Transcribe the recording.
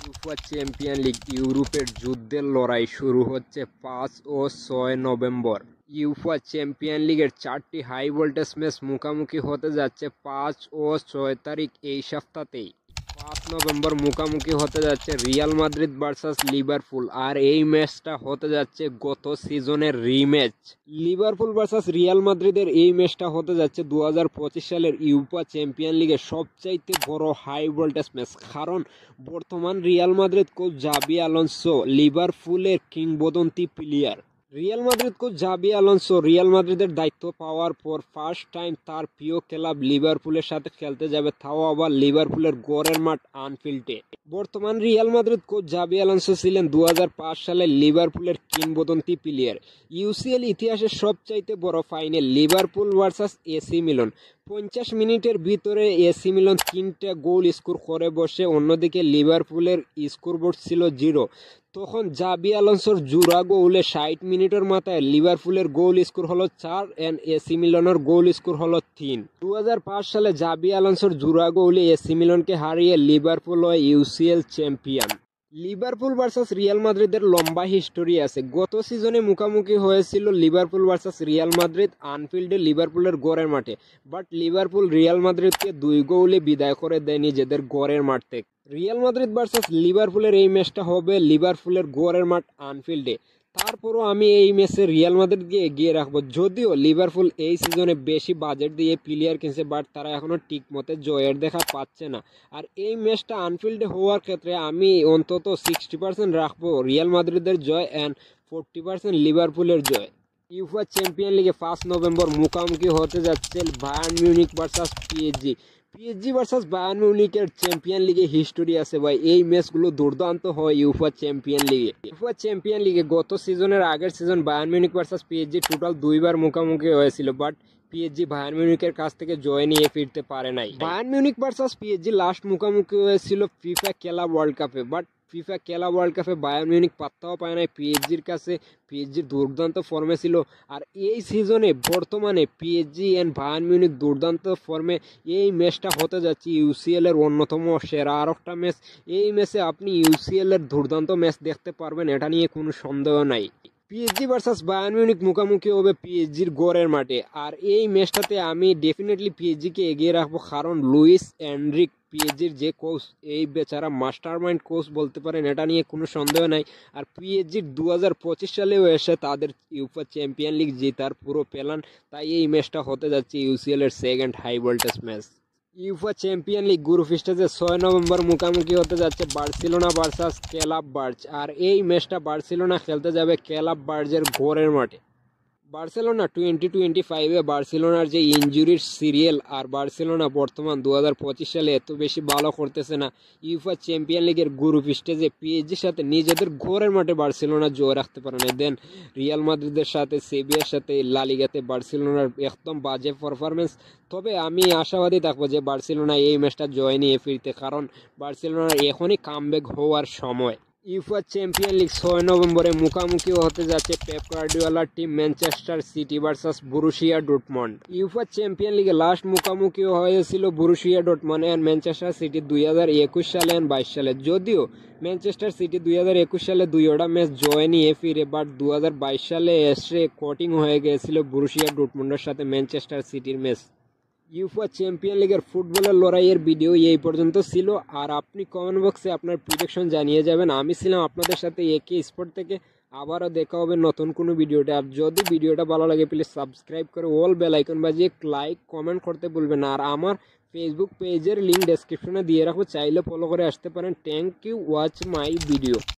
UEFA Champion league ইউরোপের যুদ্ধের লড়াই শুরু হচ্ছে 5 ও 6 নভেম্বর। ইউফা চ্যাম্পিয়ন লিগের 4টি হাই ভোল্টেজ ম্যাচ মুখোমুখি হতে যাচ্ছে 5 ও 6 তারিখ এই সপ্তাহতেই। 5 নভেম্বর মুখোমুখি হতে যাচ্ছে রিয়াল মাদ্রিদ ভার্সাস লিভারপুল, আর এই ম্যাচটা হতে যাচ্ছে গত সিজনের রিম্যাচ। লিভারপুল ভার্সাস রিয়াল মাদ্রিদের এই ম্যাচটা হতে যাচ্ছে 2025 সালের ইউফা চ্যাম্পিয়ন লিগের সবচাইতে বড় হাই ভোল্টেজ ম্যাচ, কারণ বর্তমান Real Madrid coach Xabi Alonso লিভারপুলের কিংবদন্তি player. Real Madrid coach Xabi Alonso Real মাদ্রিদের দায়িত্ব পাওয়ার পর ফার্স্ট টাইম তার প্রিয় ক্লাব লিভারপুলের সাথে খেলতে যাবে, তাও আবার লিভারপুলের গড়ের মাঠ আনফিল্ডে। বর্তমান Real Madrid coach Xabi Alonso ছিলেন 2005 সালে লিভারপুলের কিংবদন্তি প্লেয়ার। ইউসিএল ইতিহাসের সবচাইতে বড় final Liverpool versus AC Milan. 50 মিনিটের ভিতরে এসি মিলান 3টা গোল স্কোর করে বসে, অন্যদিকে লিভারপুলের স্কোরবোর্ড ছিল 0। তখন জাবি আলোনসোর জোড়া গোলে 60 মিনিটের মাথায় লিভারপুলের গোল স্কোর হলো 4 এন্ড এসি মিলানের গোল স্কোর হলো 3। 2005 সালে জাবি আলোনসোর জোড়া গোলে এসি মিলানকে হারিয়ে লিভারপুল হয় UCL champion. Liverpool versus Real মাদ্রিদের লম্বা হিস্টোরি আছে। গত সিজনে মুখোমুখি হয়েছিল লিভারপুল ভার্সাস রিয়াল মাদ্রিদ আনফিল্ডে লিভারপুলের গড়ের মাঠে, বাট লিভারপুল রিয়াল মাদ্রিদকে 2 গোলে বিদায় করে দেয় নিজেদের গড়ের মাঠ থেকে। রিয়াল মাদ্রিদ ভার্সাস লিভারপুলের এই ম্যাচটা হবে লিভারপুলের গড়ের মাঠ আনফিল্ডে। তারপরও আমি এই ম্যাচে রিয়াল মাদ্রিদকে এগিয়ে রাখবো, যদিও লিভারপুল এই সিজনে বেশি বাজেট দিয়ে প্লেয়ার কিনছে, বাট তারা এখনও ঠিক মতো জয়ের দেখা পাচ্ছে না। আর এই ম্যাচটা আনফিল্ডে হওয়ার ক্ষেত্রে আমি অন্তত 60% রাখবো রিয়াল মাদ্রিদের জয় অ্যান্ড 40% লিভারপুলের জয়। ইউফা চ্যাম্পিয়ন লিগে 5 নভেম্বর মুখোমুখি হতে যাচ্ছে Bayern Munich versus PSG. PSG versus Bayern মিউনিখের চ্যাম্পিয়ন লিগে হিস্টোরি আছে ভাই, এই ম্যাচগুলো দুর্দান্ত হয় ইউফা চ্যাম্পিয়ন লিগে। ইউফা চ্যাম্পিয়ন লিগে গত সিজনের আগের season Bayern Munich versus PSG total 2বার মুখোমুখি হয়েছিল, বাট পিএসজি বায়ার্ন মিউনিখের কাছ থেকে জয় নিয়ে ফিরতে পারে নাই। Bayern Munich versus PSG last মুখোমুখি হয়েছিল ফিফা ক্লাব ওয়ার্ল্ড কাপে, বাট ফিফা ক্লাব ওয়ার্ল্ড কাপে বায়ার্ন মিউনিখ পাত্তাও পায় নাই পিএসজির কাছে। পিএসজির দুর্দান্ত ফর্মে ছিল, আর এই সিজনে বর্তমানে পিএসজি অ্যান্ড বায়ার্ন মিউনিখ দুর্দান্ত ফর্মে। এই ম্যাচটা হতে যাচ্ছে ইউসিএল এর অন্যতম সেরা আর একটা ম্যাচ। এই ম্যাচে আপনি ইউসিএল এর দুর্দান্ত ম্যাচ দেখতে পারবেন, এটা নিয়ে কোনো সন্দেহ নাই। পিএসজি ভার্সাস বায়ার্ন মিউনিখ মুখোমুখি হবে পিএসজির গড়ের মাঠে, আর এই ম্যাচটাতে আমি ডেফিনেটলি পিএসজিকে এগিয়ে রাখবো, কারণ লুইস এনরিক পিএসজির যে কোচ, এই বেচারা মাস্টার মাইন্ড কোচ বলতে পারেন, এটা নিয়ে কোনো সন্দেহ নাই। আর পিএসজির 2025 সালেও এসে তাদের ইউফা চ্যাম্পিয়ন লিগ জেতার পুরো প্ল্যান, তাই এই ম্যাচটা হতে যাচ্ছে ইউসিএল এর second high voltage match. UEFA Champion League group স্টেজে 6 নভেম্বর মুখোমুখি হতে যাচ্ছে বার্সেলোনা ভার্সাস ক্লাব বার্জ, আর এই ম্যাচটা বার্সেলোনা খেলতে যাবে ক্লাব বার্জের ঘরের মাঠে। বার্সেলোনা 2025-এ বার্সেলোনার যে ইনজুরির সিরিয়াল, আর বার্সেলোনা বর্তমান 2025 সালে এত বেশি ভালো করতেছে না। ইউফা চ্যাম্পিয়ন লিগের গ্রুপ স্টেজে পিএসজির সাথে নিজেদের ঘরের মাঠে বার্সেলোনা জয় রাখতে পারে না। দেন রিয়াল মাদ্রিদের সাথে, সেভিয়ার সাথে লা লিগাতে বার্সেলোনার একদম বাজে পারফরমেন্স। তবে আমি আশাবাদী থাকবো যে বার্সেলোনা এই ম্যাচটা জয় নিয়ে ফিরতে, কারণ বার্সেলোনার এখনই কামব্যাক হওয়ার সময়। ইউফা চ্যাম্পিয়ন লিগ 6 নভেম্বরে মুখোমুখি হতে যাচ্ছে পেপ গার্দিওলার team Manchester City versus Borussia Dortmund. UEFA champion লিগে লাস্ট মুখোমুখি হয়েছিল Borussia Dortmund and Manchester City 2021 সালে এন্ড 22 সালে। যদিও ম্যানচেস্টার সিটি 2021 সালে 2টা ম্যাচ জয় নিয়ে ফিরে, বাট 2022 সালে এসে কোটিং হয়ে গিয়েছিল বরুসিয়া ডর্টমন্ডের সাথে ম্যানচেস্টার সিটির ম্যাচ। ইউফা চ্যাম্পিয়ন লিগের ফুটবলের লড়াইয়ের ভিডিও এই পর্যন্ত ছিল, আর আপনি কমেন্ট বক্সে আপনার প্রেডিকশন জানিয়ে যাবেন। আমি ছিলাম আপনাদের সাথে একে স্পোর্ট থেকে। আবারও দেখা হবে নতুন কোনো ভিডিওটা। আর যদি ভিডিওটা ভালো লাগে প্লিজ সাবস্ক্রাইব করে অল বেল আইকন বাজিয়ে লাইক কমেন্ট করতে ভুলবেন না। আর আমার ফেসবুক পেজের লিঙ্ক ডেসক্রিপশনে দিয়ে রাখবো, চাইলে ফলো করে আসতে পারেন। Thank you watch my video.